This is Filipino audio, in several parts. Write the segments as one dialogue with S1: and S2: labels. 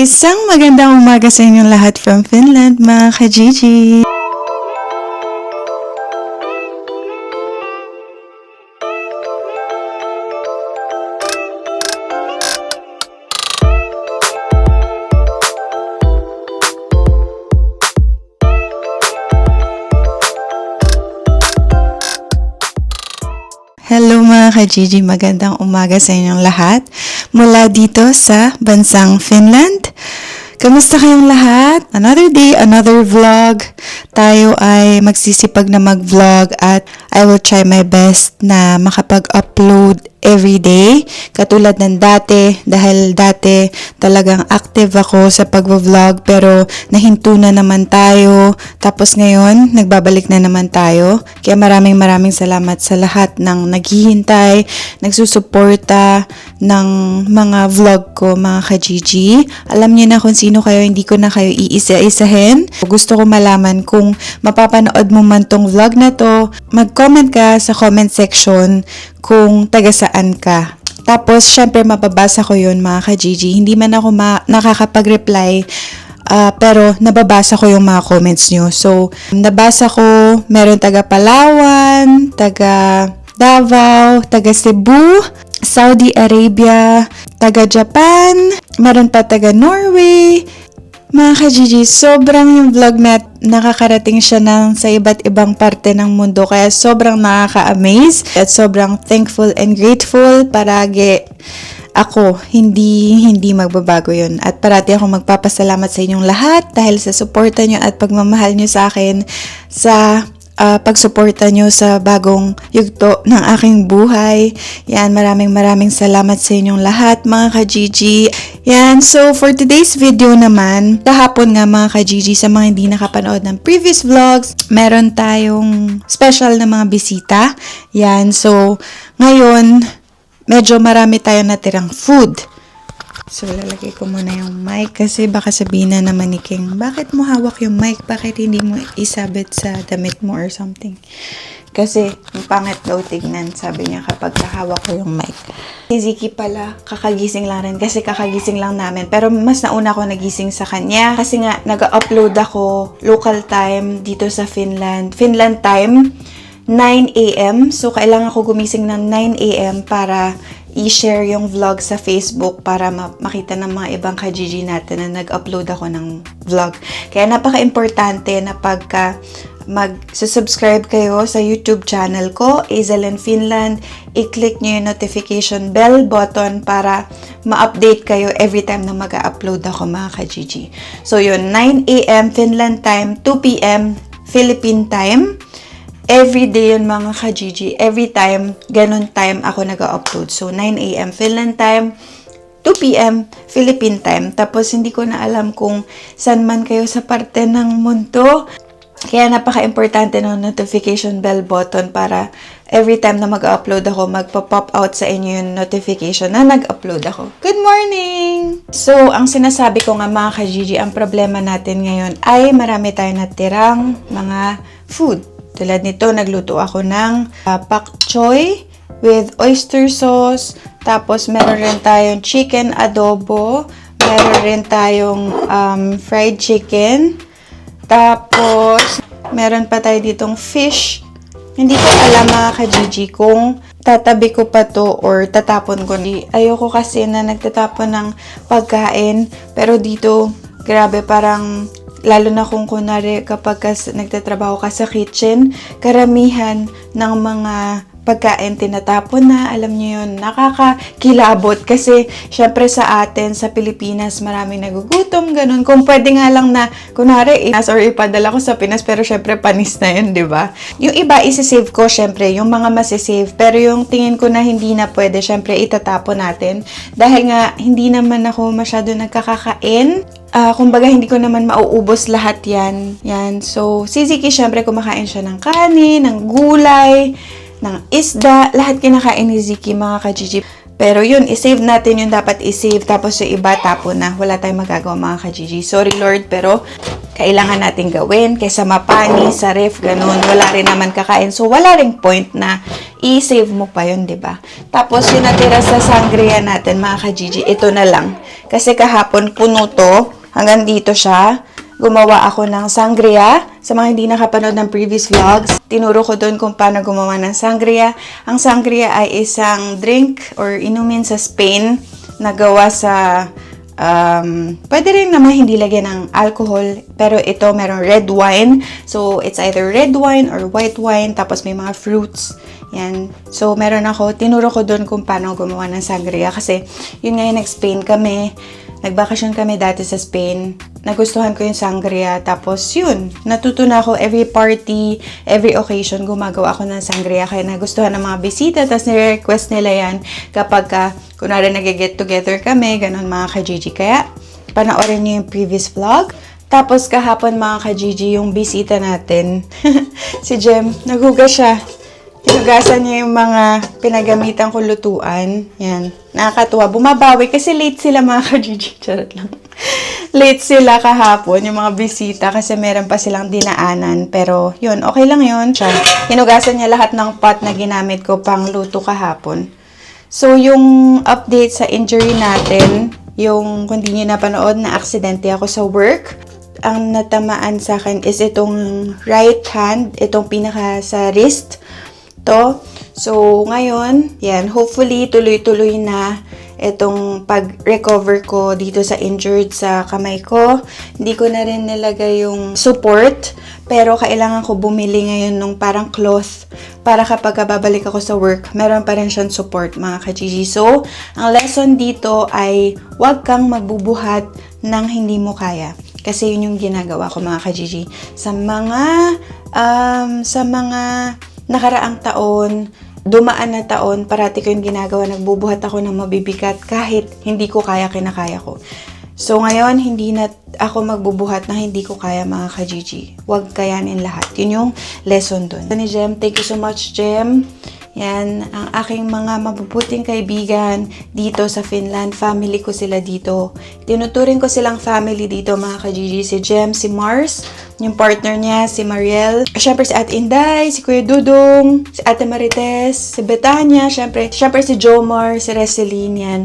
S1: Isang magandang umaga sa inyong lahat from Finland, mga ka-Gigi! Hello mga ka-Gigi, magandang umaga sa inyong lahat mula dito sa bansang Finland. Kamusta kayong lahat? Another day, another vlog. Tayo ay magsisipag na mag-vlog at I will try my best na makapag-upload every day. Katulad ng dati, dahil dati talagang active ako sa pag-vlog pero nahinto na naman tayo. Tapos ngayon, nagbabalik na naman tayo. Kaya maraming salamat sa lahat ng naghihintay, nagsusuporta ng mga vlog ko, mga ka-Gigi. Alam niyo na kung sino kayo, hindi ko na kayo iisa-isahin. Gusto ko malaman kung mapapanood mo man tong vlog na to, mag-comment ka sa comment section kung taga saan ka. Tapos, syempre, mababasa ko yun, mga ka-Gigi. Hindi man ako nakakapag-reply, pero nababasa ko yung mga comments nyo. So, nabasa ko, meron taga Palawan, taga Davao, taga Cebu, Saudi Arabia, taga Japan, meron pa taga Norway. Mga ka-Gigi, sobrang yung vlog na nakakarating siya sa iba't ibang parte ng mundo. Kaya sobrang nakaka-amaze at sobrang thankful and grateful. Paragi ako, hindi magbabago yun. At parati ako magpapasalamat sa inyong lahat dahil sa suporta nyo at pagmamahal nyo sa akin sa pagsuporta nyo sa bagong yugto ng aking buhay. Yan, maraming salamat sa inyong lahat, mga ka-Gigi. Yan, so for today's video naman, kahapon nga mga ka-Gigi, sa mga hindi nakapanood ng previous vlogs, meron tayong special na mga bisita. Yan, so ngayon, medyo marami tayong natirang food. So, lalagay ko muna yung mic kasi baka sabihin na naman ni King, bakit mo hawak yung mic? Bakit hindi mo isabit sa damit mo or something? Kasi, yung pangit daw tignan, sabi niya kapag kahawak ko yung mic. Si Ziki pala, kakagising lang rin kasi kakagising lang namin. Pero mas nauna ako nagising sa kanya kasi nga, nag-upload ako local time dito sa Finland. Finland time, 9 a.m. So, kailangan ko gumising ng 9 a.m. para i-share yung vlog sa Facebook para makita ng mga ibang ka-Gigi natin na nag-upload ako ng vlog. Kaya napaka-importante na pagka mag-subscribe kayo sa YouTube channel ko, Azelyn Finland, i-click nyo yung notification bell button para ma-update kayo every time na mag-upload ako, mga ka-Gigi. So yun, 9 a.m. Finland time, 2 p.m. Philippine time. Every day yun, mga ka-Gigi. Every time, ganun time ako nag-upload. So, 9 a.m. Finland time, 2 p.m. Philippine time. Tapos, hindi ko na alam kung saan man kayo sa parte ng mundo. Kaya napaka-importante ng notification bell button para every time na mag-upload ako, magpa-pop out sa inyo yung notification na nag-upload ako. Good morning! So, ang sinasabi ko nga, mga ka-Gigi, ang problema natin ngayon ay marami tayong natirang mga food. Tulad nito, nagluto ako ng pak choy with oyster sauce. Tapos, meron rin tayong chicken adobo. Meron rin tayong fried chicken. Tapos, meron pa tayo ditong fish. Hindi ko alam, mga ka-Gigi, kung tatabi ko pa to or tatapon ko. Ayoko kasi na nagtatapon ng pagkain. Pero dito, grabe, parang lalo na kung kunwari kapag nagtatrabaho ka sa kitchen, karamihan ng mga pagkain tinatapon na, alam niyo yun, nakakakilabot kasi syempre sa atin, sa Pilipinas, maraming nagugutom, ganun. Kung pwede nga lang na, kunwari, or ipadala ko sa Pinas, pero syempre panis na yun, di ba? Yung iba, isi-save ko, syempre, yung mga masisave, pero yung tingin ko na hindi na pwede, syempre, itatapon natin. Dahil nga, hindi naman ako masyado nagkakakain. Kumbaga, hindi ko naman mauubos lahat yan. Yan. So, si Ziki, syempre, kumakain siya ng kanin, ng gulay, ng isda. Lahat kinakain ni Ziki, mga ka-Gigi. Pero yun, isave natin yung dapat isave. Tapos yung iba, tapon na. Wala tayong magagawa, mga ka-Gigi. Sorry, Lord, pero kailangan natin gawin kaysa mapani sa ref, ganun. Wala rin naman kakain. So, wala ring point na i-save mo pa yun, diba? Tapos, yung natira sa sangria natin, mga ka-Gigi, ito na lang. Kasi kahapon, puno to. Hanggang dito siya. Gumawa ako ng sangria. Sa mga hindi nakapanood ng previous vlogs, tinuro ko doon kung paano gumawa ng sangria. Ang sangria ay isang drink or inumin sa Spain na gawa sa, pwede rin naman hindi lagyan ng alcohol, pero ito merong red wine. So, it's either red wine or white wine, tapos may mga fruits. Yan. So, meron ako, tinuro ko doon kung paano gumawa ng sangria. Kasi, yun ngayon, nag-Spain kami. Nagbakasyon kami dati sa Spain. Nagustuhan ko yung sangria. Tapos yun, natuto na ako every party, every occasion, gumagawa ako ng sangria. Kaya nagustuhan ng mga bisita. Tapos nire-request nila yan kapag kunwari nag-get together kami, ganun mga ka-Gigi. Kaya panoorin niyo yung previous vlog. Tapos kahapon mga ka-Gigi, yung bisita natin, si Jem, naghugas siya. Hinugasan niya yung mga pinagamitan ko lutuan. Yan. Nakakatuwa. Bumabawi kasi late sila mga ka-Gigi. Charot lang. Late sila kahapon, yung mga bisita, kasi meron pa silang dinaanan. Pero yun, okay lang yun. Hinugasan niya lahat ng pot na ginamit ko pang luto kahapon. So, yung update sa injury natin, yung kung di nyo napanood, na aksidente ako sa work. Ang natamaan sa akin is itong right hand, itong pinaka sa wrist. To. So, ngayon, yan, hopefully, tuloy-tuloy na itong pag-recover ko dito sa injured sa kamay ko. Hindi ko na rin nilagay yung support, pero kailangan ko bumili ngayon nung parang cloth para kapag babalik ako sa work, meron pa rin siyang support, mga ka-Gigi. So, ang lesson dito ay huwag kang magbubuhat ng hindi mo kaya. Kasi yun yung ginagawa ko, mga ka-Gigi. Sa mga nakaraang taon, dumaan na taon, parati ko yung ginagawa, nagbubuhat ako ng mabibigat kahit hindi ko kaya, kinakaya ko. So, ngayon, hindi na ako magbubuhat na hindi ko kaya, mga ka-Gigi. Huwag kayanin lahat. Yun yung lesson dun. Ni Jem, thank you so much, Jem. Yan, ang aking mga mabubuting kaibigan dito sa Finland. Family ko sila dito. Tinuturing ko silang family dito, mga ka-Gigi. Si Jem, si Mars, yung partner niya, si Mariel. Siyempre si Ate Inday, si Kuya Dudong, si Ate Marites, si Betania, siyempre si Jomar, si Reseline, yan.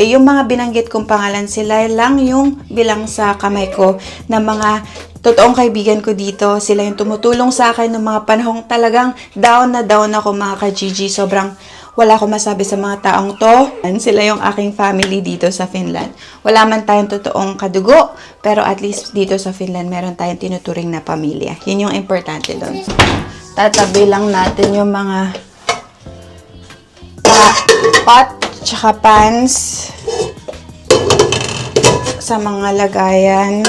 S1: Yung mga binanggit kong pangalan, sila lang yung bilang sa kamay ko na mga totoong kaibigan ko dito. Sila yung tumutulong sa akin ng mga panahong talagang down na down ako, mga ka-Gigi. Sobrang wala akong masabi sa mga taong to. Sila yung aking family dito sa Finland. Wala man tayong totoong kadugo, pero at least dito sa Finland, meron tayong tinuturing na pamilya. Yun yung importante doon. Tatabi lang natin yung mga pot tsaka pans sa mga lagayan.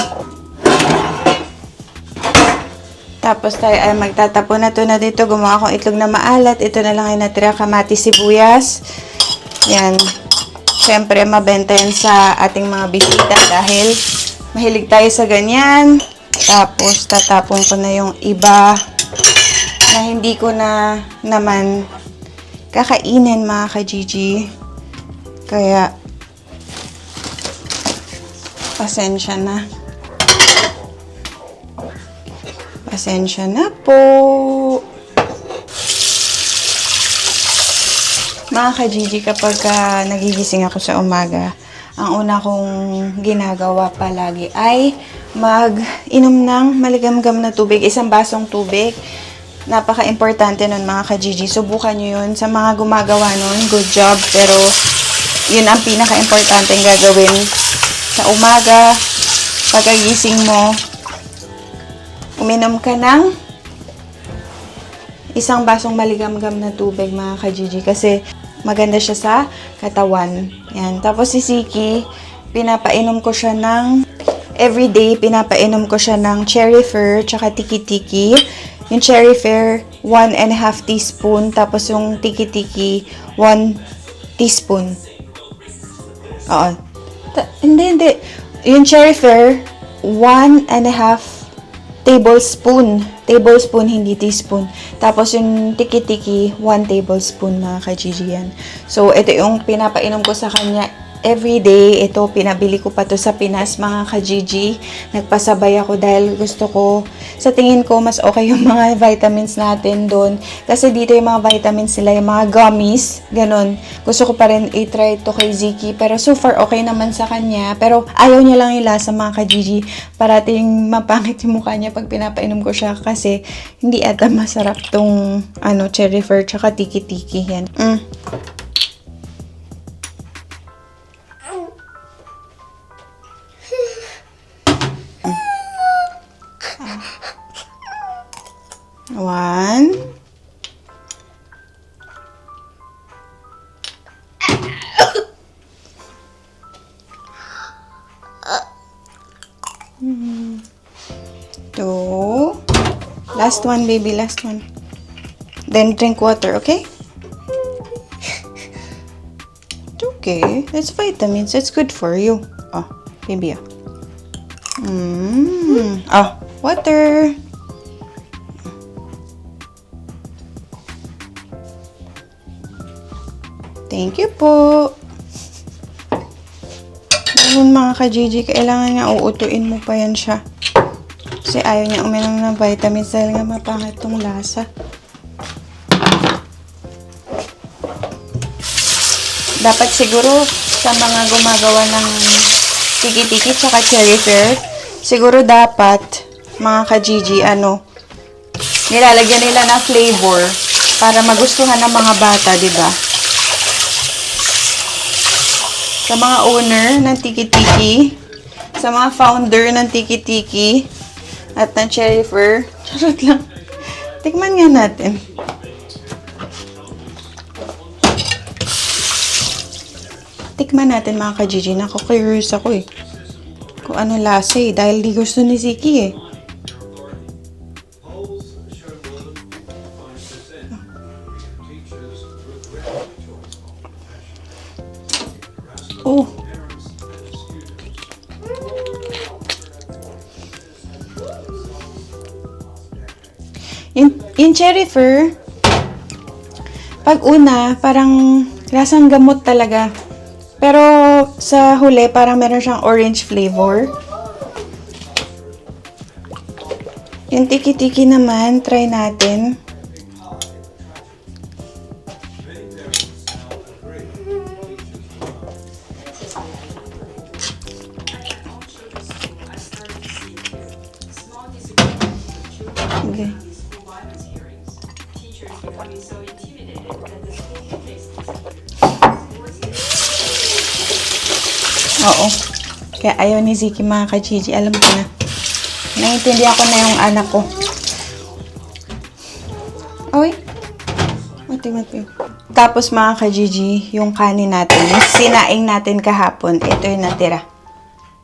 S1: Tapos tayo ay magtatapon na to na dito. Gumawa akong itlog na maalat. Ito na lang ay natira, kamatis, sibuyas. Yan. Siyempre, mabenta yan sa ating mga bisita dahil mahilig tayo sa ganyan. Tapos, tatapon ko na yung iba na hindi ko na naman kakainin, mga ka-Gigi. Kaya, pasensya na. Pasensya na po. Mga ka-Gigi, kapag nagigising ako sa umaga, ang una kong ginagawa palagi ay mag-inom ng maligamgam na tubig. Isang basong tubig. Napaka-importante nun, mga ka-Gigi. Subukan nyo yun. Sa mga gumagawa nun, good job. Pero, yun ang pinaka-importante gagawin sa umaga. Pagkagising mo, uminom ka ng isang basong maligamgam na tubig, mga ka-Gigi, kasi maganda siya sa katawan. Yan. Tapos si Siki, pinapainom ko siya ng everyday, pinapainom ko siya ng cherry fir, tsaka tiki-tiki. Yung cherry fir, 1.5 teaspoon, tapos yung tiki-tiki, 1 teaspoon. Oo. Hindi. Yung cherry fir, 1.5 tablespoon. Tablespoon, hindi teaspoon. Tapos yung tiki-tiki, 1 tablespoon, mga ka-Gigi yan. So, ito yung pinapainom ko sa kanya everyday. Ito, pinabili ko pa to sa Pinas, mga ka-Gigi. Nagpasabay ako dahil gusto ko, sa tingin ko, mas okay yung mga vitamins natin doon. Kasi dito yung mga vitamins nila, yung mga gummies, ganun. Gusto ko pa rin i-try ito kay Ziki. Pero so far, okay naman sa kanya. Pero ayaw niya lang yung lasa, mga ka-Gigi. Parating mapangit yung mukha niya pag pinapainom ko siya. Kasi hindi ata masarap tong cherry fur tsaka tiki-tiki. Yan. One. Two. Last one, baby. Last one. Then drink water, okay? It's okay. It's vitamins. It's good for you. Oh, baby. Oh, water. Thank you po. Ngayon mga ka-Gigi, kailangan nga uutuin mo pa yan siya. Kasi ayaw niya uminom ng vitamins dahil nga mapangit tong lasa. Dapat siguro sa mga gumagawa ng tiki-tiki tsaka cherry fur, siguro dapat mga ka-Gigi, nilalagyan nila ng flavor para magustuhan ng mga bata, di ba? Sa mga owner ng tiki-tiki, sa mga founder ng tiki-tiki, at ng cherry fur, charot lang. Tikman nga natin. Tikman natin mga ka-Gigi. Naku-curious ako eh. Kung ano lasa eh. Dahil di gusto ni Ziki eh. Oh. Yung cherry fur, pag una, parang lasang gamot talaga. Pero sa huli, parang meron siyang orange flavor. Yung tiki-tiki naman, try natin. Okay. Oo. Kaya ayaw ni Ziki mga ka-Gigi. Alam ko na. Naiintindihan ko na yung anak ko. Oy. Mati. Tapos mga ka-Gigi, yung kanin natin, yung sinaing natin kahapon, ito yung natira.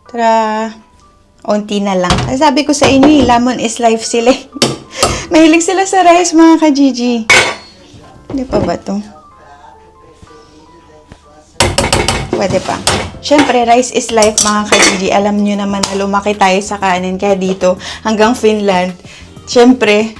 S1: Tara. Unti na lang. Sabi ko sa inyo, lemon is life sila. Mahilig sila sa rice mga ka-Gigi. Hindi pa ba to? Pwede pa. Siyempre, rice is life mga ka-Gigi. Alam nyo naman na lumaki tayo sa kanin. Kaya dito, hanggang Finland, siyempre,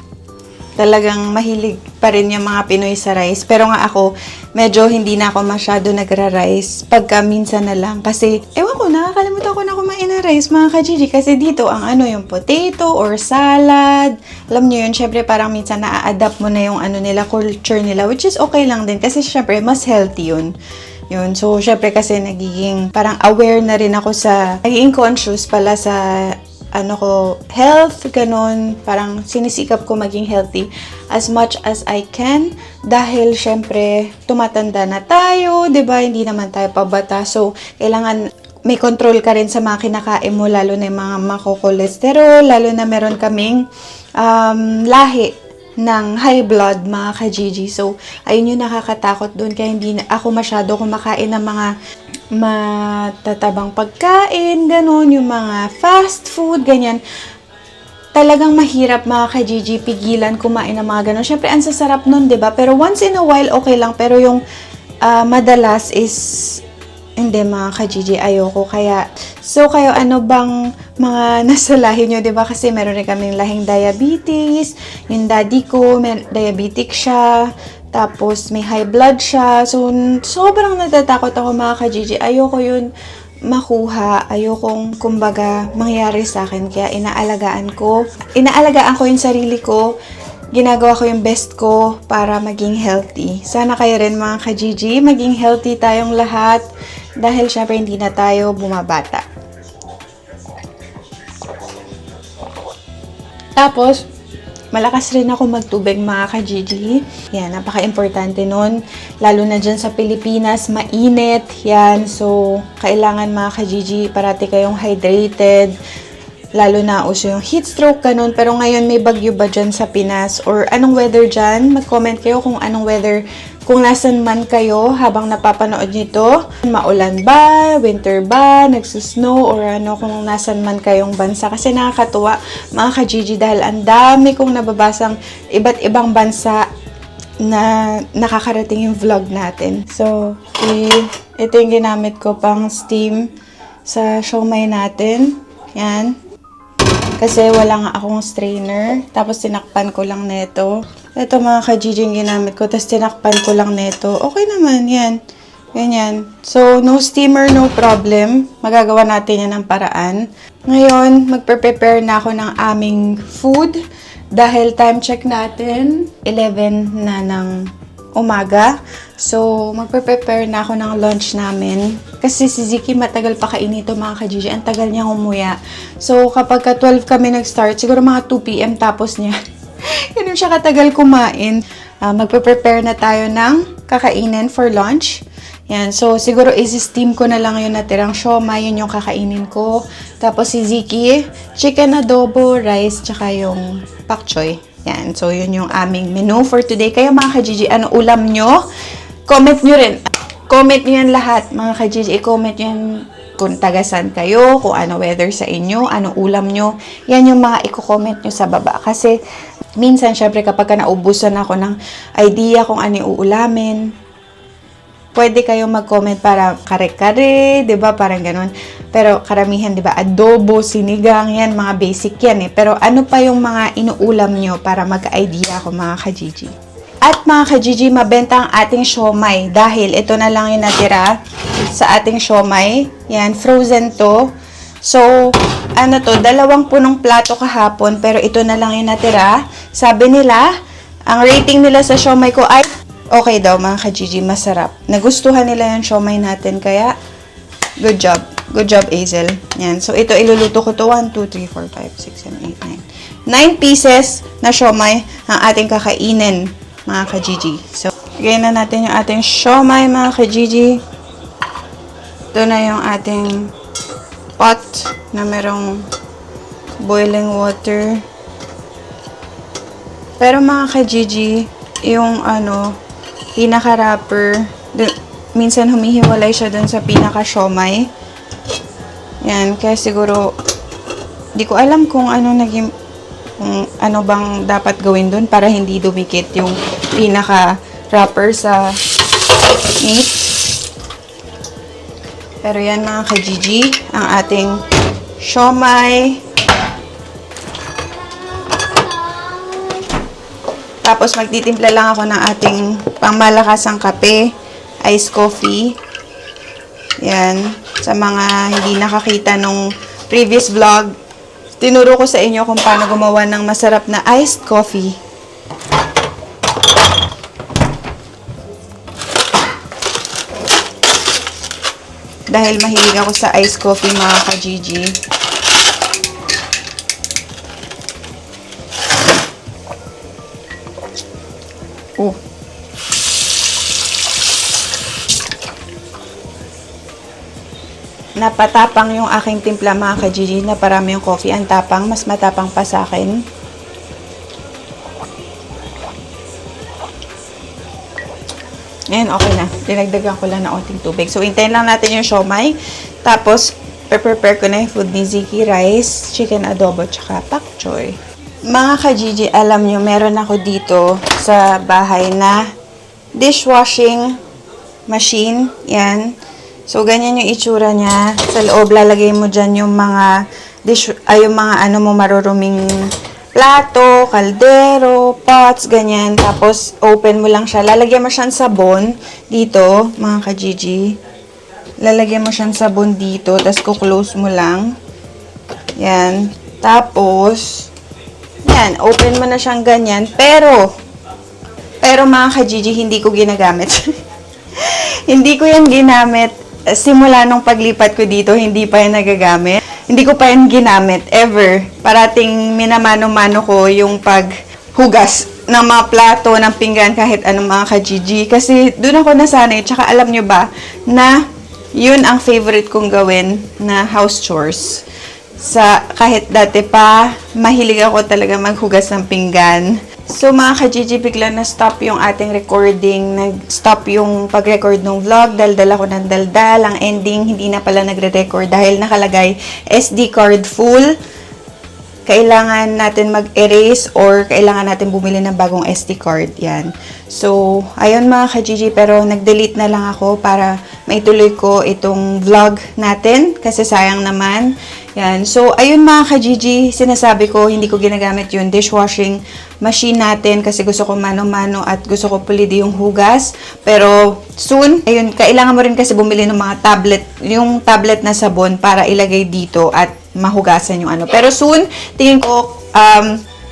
S1: talagang mahilig pa rin yung mga Pinoy sa rice. Pero nga ako, medyo hindi na ako masyado nagra-rice. Pagka minsan na lang. Kasi, ewan ko, nakakalimutan ko na kumain ng rice mga ka-Gigi. Kasi dito, ang yung potato or salad. Alam nyo yun, syempre parang minsan na-adapt mo na yung nila, culture nila. Which is okay lang din. Kasi syempre, mas healthy yun. Yun. So, syempre kasi nagiging parang aware na rin ako nagiging conscious pala sa health, ganun. Parang sinisikap ko maging healthy as much as I can. Dahil, syempre, tumatanda na tayo, diba? Hindi naman tayo pabata. So, kailangan may control ka rin sa mga kinakain mo, lalo na yung mga mako-cholesterol, lalo na meron kaming lahi ng high blood, mga ka-Gigi. So, ayun yung nakakatakot doon. Kaya hindi na ako masyado kumakain ng mga matatabang pagkain, ganun, yung mga fast food, ganyan. Talagang mahirap mga ka-Gigi pigilan kumain ng mga ganun. Syempre, ang sasarap nun, diba? Pero once in a while, okay lang. Pero yung madalas is hindi mga ka-Gigi, ayoko. Kaya, so kayo, ano bang mga nasa lahi nyo, diba? Kasi meron rin kaming lahing diabetes. Yung daddy ko, diabetic siya. Tapos, may high blood siya. So, sobrang natatakot ako mga ka-Gigi. Ayoko yun makuha. Ayokong, kumbaga, mangyari sa akin. Kaya, inaalagaan ko yung sarili ko. Ginagawa ko yung best ko para maging healthy. Sana kayo rin mga ka-Gigi, maging healthy tayong lahat. Dahil, syempre, hindi na tayo bumabata. Tapos, malakas rin ako magtubig mga ka-Gigi. Yan, napaka-importante nun. Lalo na dyan sa Pilipinas, mainit. Yan, so, kailangan mga ka-Gigi, parati kayong hydrated. Lalo na uso yung heat stroke, ganun. Pero ngayon, may bagyo ba dyan sa Pinas? Or anong weather dyan? Mag-comment kayo kung anong weather, kung nasan man kayo habang napapanood nito. Maulan ba? Winter ba? Nagsusnow? Or ano, kung nasan man kayong bansa. Kasi nakakatuwa, mga ka-Gigi, dahil ang dami kong nababasang iba't ibang bansa na nakakarating yung vlog natin. So, ito yung ginamit ko pang steam sa siomai natin. Yan. Kasi wala nga akong strainer. Tapos tinakpan ko lang nito. Ito mga ka-Gigi yung ginamit ko. Tapos tinakpan ko lang nito. Okay naman. Yan. Ganyan. So, no steamer, no problem. Magagawa natin yan ng paraan. Ngayon, magpe-prepare na ako ng aming food. Dahil time check natin, 11 na ng umaga. So, magpe-prepare na ako ng lunch namin. Kasi si Ziki matagal pa kainito mga ka-Gigi. Ang tagal niya umuya. So, kapag ka 12 kami nag-start, siguro mga 2 p.m. tapos niya. Ganun siya katagal kumain. Magpe-prepare na tayo ng kakainin for lunch. Yan. So, siguro isi-steam ko na lang yung natirang siomai. Yun yung kakainin ko. Tapos si Ziki, chicken adobo, rice, tsaka yung pak choy. Yan. So, yun yung aming menu for today. Kayo mga ka-Gigi, ano ulam nyo? Comment nyo rin. Comment nyo yan lahat, mga ka-Gigi. I-comment nyo yan kung tagasan kayo, kung ano weather sa inyo, ano ulam nyo. Yan yung mga i-comment nyo sa baba. Kasi, minsan, syempre, kapag naubusan ako ng idea kung ano yung uulamin, pwede kayo mag-comment para kare-kare, 'di ba? Parang ganun. Pero karamihan, 'di ba? Adobo, sinigang, yan mga basic yan eh. Pero ano pa yung mga inuulam nyo para mag-idea ako mga ka-Gigi? At mga ka-Gigi, mabenta ang ating siomai dahil ito na lang yung natira sa ating siomai. Yan, frozen to. So, ano to, 2 punong plato kahapon pero ito na lang yung natira. Sabi nila, ang rating nila sa siomai ko ay okay daw mga ka-Gigi, masarap. Nagustuhan nila yung siomai natin, kaya good job. Good job, Hazel. Yan. So, ito iluluto ko to. 1, 2, 3, 4, 5, 6, 7, 8, 9. 9 pieces na siomai ang ating kakainin, mga ka-Gigi. So, lagay na natin yung ating siomai, mga ka-Gigi. Ito na yung ating pot na merong boiling water. Pero mga ka-Gigi, yung ano, pinaka-wrapper, minsan humihiwalay siya dun sa pinaka-siomai. Yan, kaya siguro, di ko alam kung ano bang dapat gawin dun para hindi dumikit yung pinaka-wrapper sa meat. Pero yan mga ka-Gigi, ang ating siomai. Tapos, magtitimpla lang ako ng ating pangmalakasang kape, iced coffee. Yan. Sa mga hindi nakakita nung previous vlog, tinuro ko sa inyo kung paano gumawa ng masarap na iced coffee. Dahil mahilig ako sa iced coffee, mga ka-Gigi. Oh. Napatapang yung aking timpla mga ka-Gigi na parami yung coffee. Ang tapang, mas matapang pa sa akin. Ngayon, okay na. Dinagdagan ko lang ng onting tubig. So, hintayin lang natin yung siomai. Tapos, prepare ko na yung food ni Ziki. Rice, chicken adobo, tsaka pak choy. Mga ka-Gigi, alam nyo, meron ako dito sa bahay na dishwashing machine. Yan. So, ganyan yung itsura niya. Sa loob, lalagay mo dyan yung mga maruruming plato, kaldero, pots, ganyan. Tapos, open mo lang siya. Lalagyan mo siyang sabon dito, mga ka-Gigi. Lalagyan mo siyang sabon dito, tapos kuklose mo lang. Yan. Tapos, yan, open mo na siyang ganyan. Pero mga ka-Gigi, hindi ko ginagamit. Hindi ko yan ginamit. Simula nung paglipat ko dito, hindi pa yan nagagamit. Hindi ko pa yan ginamit, ever. Parating minamano-mano ko yung paghugas ng mga plato, ng pinggan, kahit anong mga ka-Gigi. Kasi doon ako nasanay. Tsaka alam nyo ba, na yun ang favorite kong gawin na house chores. Kahit dati pa, mahilig ako talaga maghugas ng pinggan. So mga ka-Gigi, bigla na-stop yung ating recording. Nag-stop yung pag-record ng vlog. Daldal ako ng daldal. Ang ending, hindi na pala nagre-record dahil nakalagay SD card full. Kailangan natin mag-erase or kailangan natin bumili ng bagong SD card. Yan. So, ayun mga ka-Gigi, pero nag-delete na lang ako para maituloy ko itong vlog natin kasi sayang naman. Yan. So, ayun mga ka-Gigi, sinasabi ko, hindi ko ginagamit yung dishwashing machine natin kasi gusto ko mano-mano at gusto ko pulido yung hugas. Pero, soon, ayun, kailangan mo rin kasi bumili ng mga tablet, yung tablet na sabon para ilagay dito at mahugasan yung ano. Pero soon, tingin ko,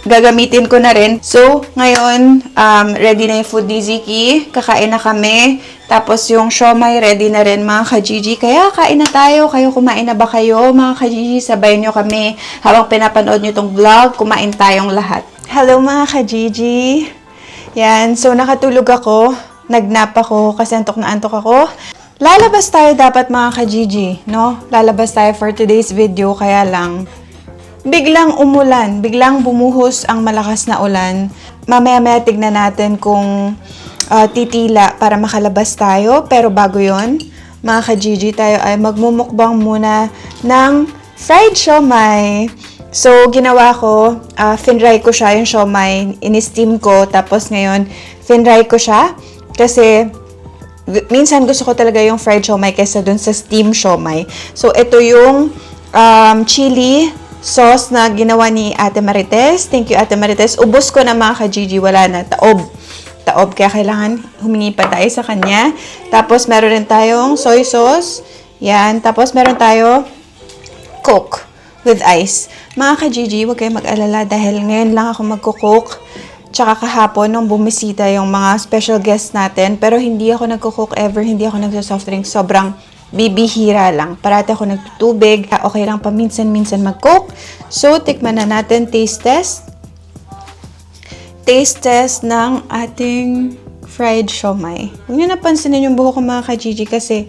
S1: gagamitin ko na rin. So, ngayon, ready na yung food ni Ziki. Kakain na kami. Tapos, yung siomai, ready na rin, mga ka-Gigi. Kaya, kain na tayo. Kayo, kumain na ba kayo? Mga ka-Gigi, sabayan nyo kami. Habang pinapanood nyo itong vlog, kumain tayong lahat. Hello, mga ka-Gigi. Yan. So, nakatulog ako. Nagnap ako kasi antok na antok ako. Lalabas tayo dapat, mga ka-Gigi, no? Lalabas tayo for today's video, kaya lang biglang umulan, biglang bumuhos ang malakas na ulan. Mamaya-maya tignan natin kung titila para makalabas tayo. Pero bago yon, mga ka-Gigi, tayo ay magmumukbang muna ng fried siomai. So, ginawa ko, finry ko siya, yung siomai, in-steam ko, tapos ngayon, finry ko siya, kasi minsan gusto ko talaga yung fried siomai kaysa dun sa steam siomai. So, ito yung chili sauce na ginawa ni Ate Marites. Thank you, Ate Marites. Ubos ko na, mga ka-Gigi. Wala na. Taob. Kaya kailangan humingi pa tayo sa kanya. Tapos, meron rin tayong soy sauce. Yan. Tapos, meron tayo Coke with ice. Mga ka-Gigi, huwag kayong mag-alala dahil ngayon lang ako magko-coke. Tsaka kahapon, nung bumisita yung mga special guests natin, pero hindi ako nagko-coke ever, hindi ako nagsa-soft drink. Sobrang bibihira lang. Parati ako nagtutubig. Okay lang paminsan-minsan mag-coke. So, tikman na natin. Taste test. Taste test ng ating fried siomai. Huwag niyo napansinin yung buhok ko, mga ka-Gigi, kasi,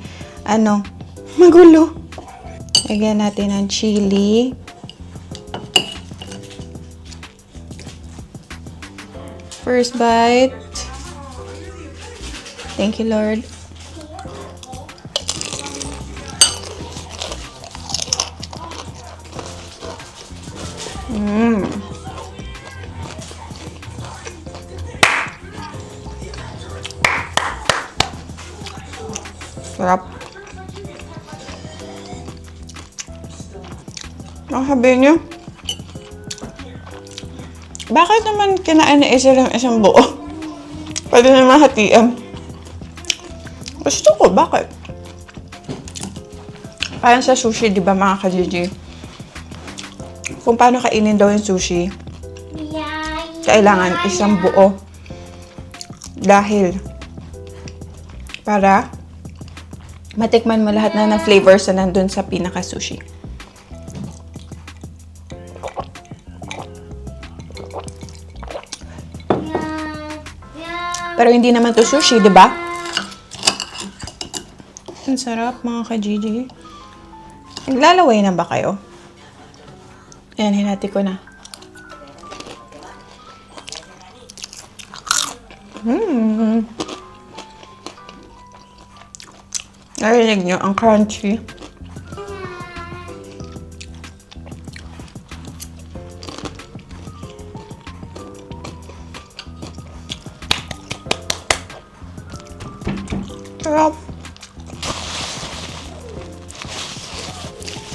S1: magulo. Lagyan natin ng chili. First bite. Thank you, Lord. Sarap. Ang sabihin nyo, bakit naman kinain na isa lang isang buo? Pwede naman hatian. Gusto ko, bakit? Parang sa sushi, di ba, mga ka-Gigi? Kung paano kainin daw yung sushi, kailangan isang buo. Dahil, para matikman mo lahat na ng flavors na nandun sa pinaka-sushi. Pero hindi naman to sushi, di ba? Ang sarap, mga ka-Gigi. Naglalaway na ba kayo? Ayan, hinati ko na. Narinig nyo, ang crunchy. Sarap.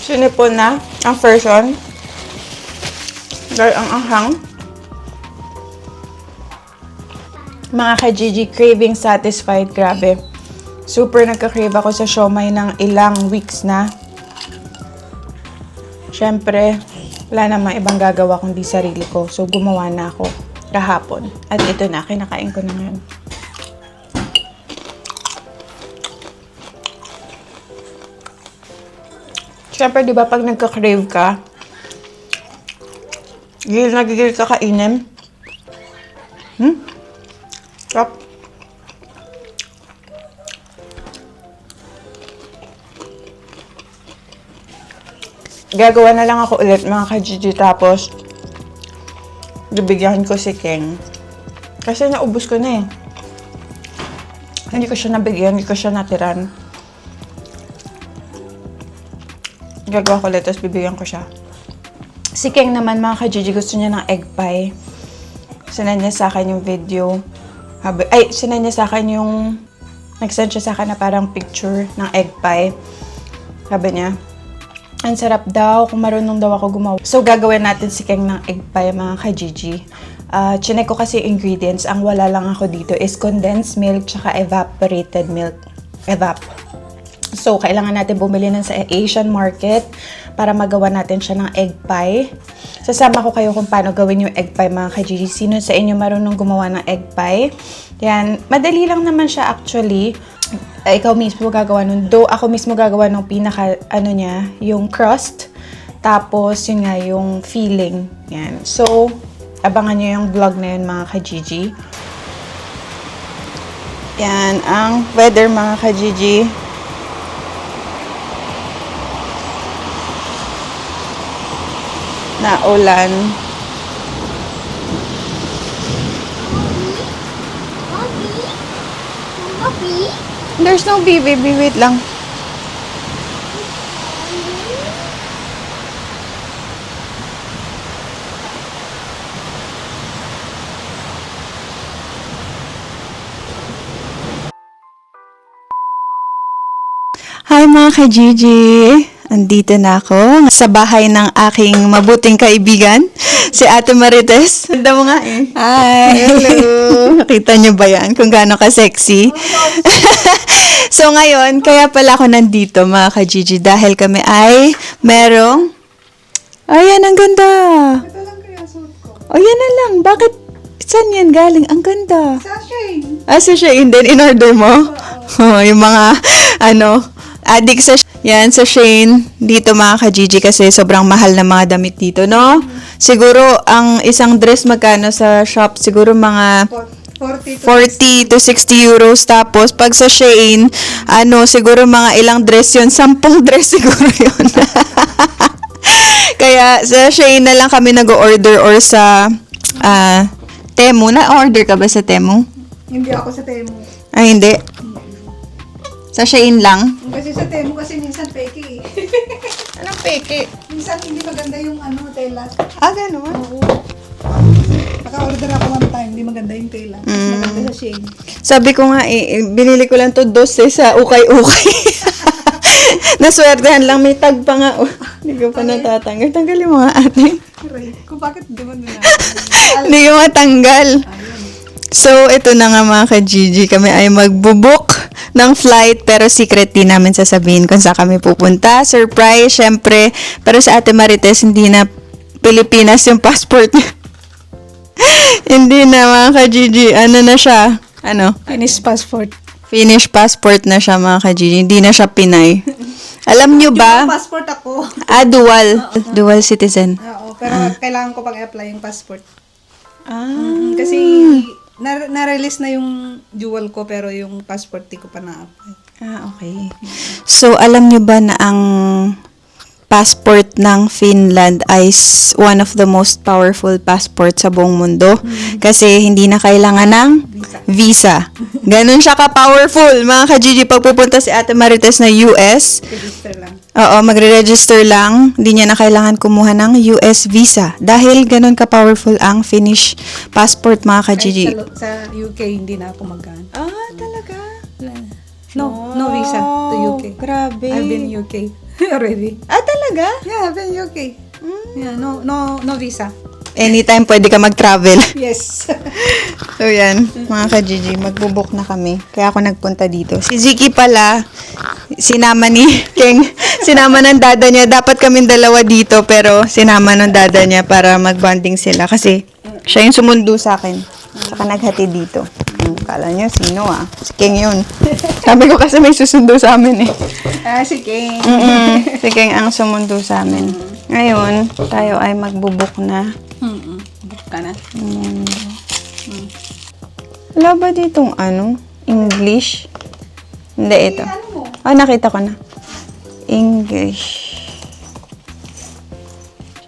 S1: Sinipon na ang version. Dahil ang anghang. Mga ka-Gigi, craving satisfied. Grabe. Super nagka-crave ako sa siomay ng ilang weeks na. Siyempre, wala namang ibang gagawa kundi sarili ko. So, gumawa na ako kahapon. At ito na, kinakain ko na ngayon. Siyempre, di ba pag nagka-crave ka, nagigil ka kainin. Sarap. Gagawa na lang ako ulit mga ka-Gigi, tapos bibigyan ko si King. Kasi naubos ko na eh. Hindi ko siya nabigyan, hindi ko siya natiran. Gagawa ko ulit, tapos bibigyan ko siya. Si King naman mga ka-Gigi, gusto niya ng egg pie. Sinend niya sa akin yung video. Sinend niya sa akin yung... Nag-send siya sa akin na parang picture ng egg pie. Sabi niya, ang sarap daw, kung marunong daw ako gumawa. So, gagawin natin si King ng egg pie, mga ka-Gigi. Chinek ko kasi ingredients. Ang wala lang ako dito is condensed milk tsaka evaporated milk. So, kailangan natin bumili ng sa Asian market para magawa natin siya ng egg pie. Sasama ko kayo kung paano gawin yung egg pie, mga ka-Gigi. Sino sa inyo marunong gumawa ng egg pie? Yan. Madali lang naman siya actually. Ikaw mismo gagawa nun. Though ako mismo gagawa nung pinaka, niya, yung crust. Tapos, yun nga, yung filling. Yan. So, abangan nyo yung vlog na yun, mga ka-Gigi. Yan, ang weather, mga ka-Gigi. Na ulan. There's no baby, wait lang. Hi mga ka-Gigi! Andito na ako sa bahay ng aking mabuting kaibigan, si Ate Marites. Ganda mo nga eh. Hi! Hello! Nakita niyo ba yan? Kung gaano ka-sexy? So ngayon, kaya pala ako nandito mga ka-Gigi dahil kami ay merong... Ayan, ang ganda!
S2: Ito lang kaya suot ko.
S1: O yan na lang. Bakit? Saan yan galing? Ang ganda.
S2: Sa Shane.
S1: Sa Shane din, in-order mo? Oh, yung mga, addict sa, yan, sa Shane. Dito mga ka-Gigi kasi sobrang mahal na mga damit dito, no? Siguro, ang isang dress magkano sa shop? Siguro mga 40 to 60 euros. Tapos, pag sa Shane, siguro mga ilang dress yun. 10 dress siguro yun. Kaya, sa Shane na lang kami nag-order or sa, Temu. Na-order ka ba sa Temu?
S2: Hindi ako sa Temu.
S1: Ay, hindi. Sa Shein lang?
S2: Kasi sa Temu kasi minsan peke eh.
S1: Anong peke?
S2: Minsan hindi maganda yung tela.
S1: Ganun?
S2: Oo. Naka-order ako one time, hindi maganda yung tela. Mas maganda sa Shane.
S1: Sabi ko nga binili ko lang to 12 sa ukay-ukay. Naswertehan lang, may tag pa nga. Hindi ko pa natatanggal. Tanggalin mo nga ate.
S2: Kung bakit di mo na
S1: Hindi ko matanggal. So, ito na nga mga ka-Gigi. Kami ay magbubuk ng flight pero secret din namin sasabihin kung saan kami pupunta. Surprise, syempre. Pero sa Ate Marites, hindi na Pilipinas yung passport niya. Hindi na mga ka-Gigi. Ano na siya?
S2: Finnish passport.
S1: Finnish passport na siya mga ka-Gigi. Hindi na siya Pinay. Alam nyo ba?
S2: Yung passport ako.
S1: Dual. Dual citizen.
S2: Oo, pero kailangan ko pang i-apply yung passport. Kasi na-release na yung dual ko pero yung passport di ko pa na-apply.
S1: Okay. So, alam nyo ba na ang passport ng Finland ay one of the most powerful passport sa buong mundo? Kasi hindi na kailangan ng visa. Ganun siya ka-powerful, mga ka-Gigi. Pag pupunta si Ate Marites na US,
S2: Register lang.
S1: oo, magre-register lang. Hindi niya na kailangan kumuha ng US visa. Dahil ganun ka-powerful ang Finnish passport, mga ka-Gigi.
S2: Sa UK hindi na ako mag-gaan.
S1: Talaga?
S2: No visa to UK.
S1: Grabe.
S2: I've been UK already.
S1: Talaga?
S2: Yeah, I've been UK. Yeah, no visa.
S1: Anytime pwede ka mag-travel.
S2: Yes.
S1: So yan, mga ka-Gigi, magbubook na kami. Kaya ako nagpunta dito. Si Ziki pala, sinama ni King, sinama ng dada niya. Dapat kaming dalawa dito, pero sinama ng dada niya para mag-bonding sila. Kasi siya yung sumundo sa akin. Saka naghati dito. Kala niyo, sino Si King yun. Sabi ko kasi may susundo sa amin eh.
S2: Si King.
S1: Si King ang sumundo sa amin. Ngayon, tayo ay magbubook na.
S2: Book ka na.
S1: Wala ba ditong English? Hindi, ito. Nakita ko na. English.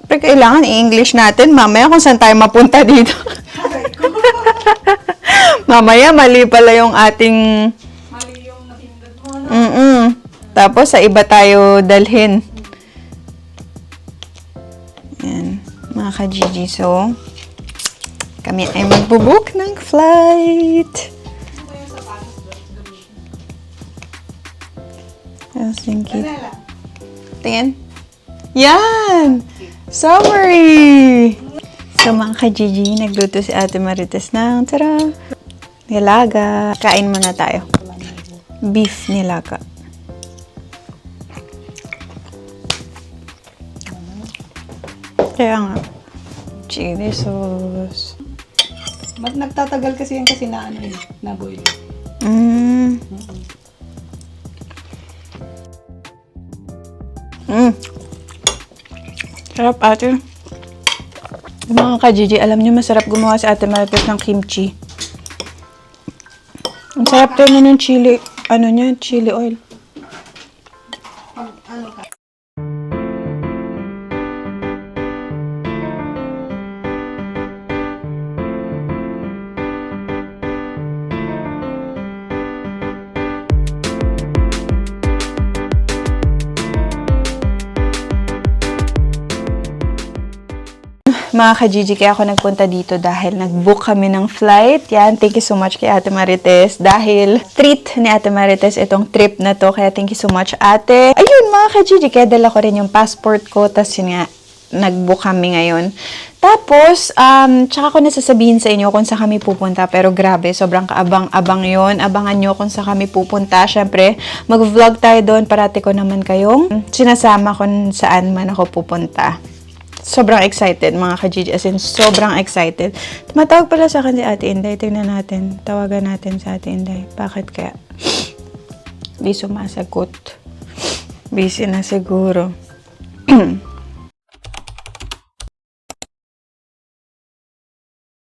S1: Siyempre, kailangan i-English natin. Mamaya kung saan tayo mapunta dito. Mamaya, mali pala yung ating...
S2: Mali yung napindot mo.
S1: Tapos, sa iba tayo dalhin. Yan. Mga ka-Gigi. So, kami ay magbubook ng flight. Helsinki. Tingin. Yan! Summary! So, mga ka-Gigi, nagluto si Ate Marites ng, tara, nilaga. Kain muna tayo. Beef nilaga. Kaya nga. Chili sauce.
S2: Ba't nagtatagal kasi yan kasi na na-boil?
S1: Sarap, ate. Mga ka-Gigi, alam niyo masarap gumawa si Ate Marites ng kimchi. Ang sarap to na ng chili, chili oil.
S2: Ano ka?
S1: Mga ka-Gigi, kaya ako nagpunta dito dahil nag-book kami ng flight. Yan, thank you so much kay Ate Marites. Dahil treat ni Ate Marites itong trip na to. Kaya thank you so much, ate. Ayun, mga ka-Gigi, kaya dala ko rin yung passport ko. Tapos yun nga, nag-book kami ngayon. Tapos, tsaka ko nasasabihin sa inyo kung saan kami pupunta. Pero grabe, sobrang kaabang-abang yun. Abangan nyo kung saan kami pupunta. Siyempre, mag-vlog tayo doon. Parati ko naman kayong sinasama kung saan man ako pupunta. Sobrang excited, mga ka-Gigi. As in, sobrang excited. Tumatawag pala sa akin si Ate Inday. Tingnan natin. Tawagan natin sa Ate Inday. Bakit kaya? Di sumasagot. Busy na siguro.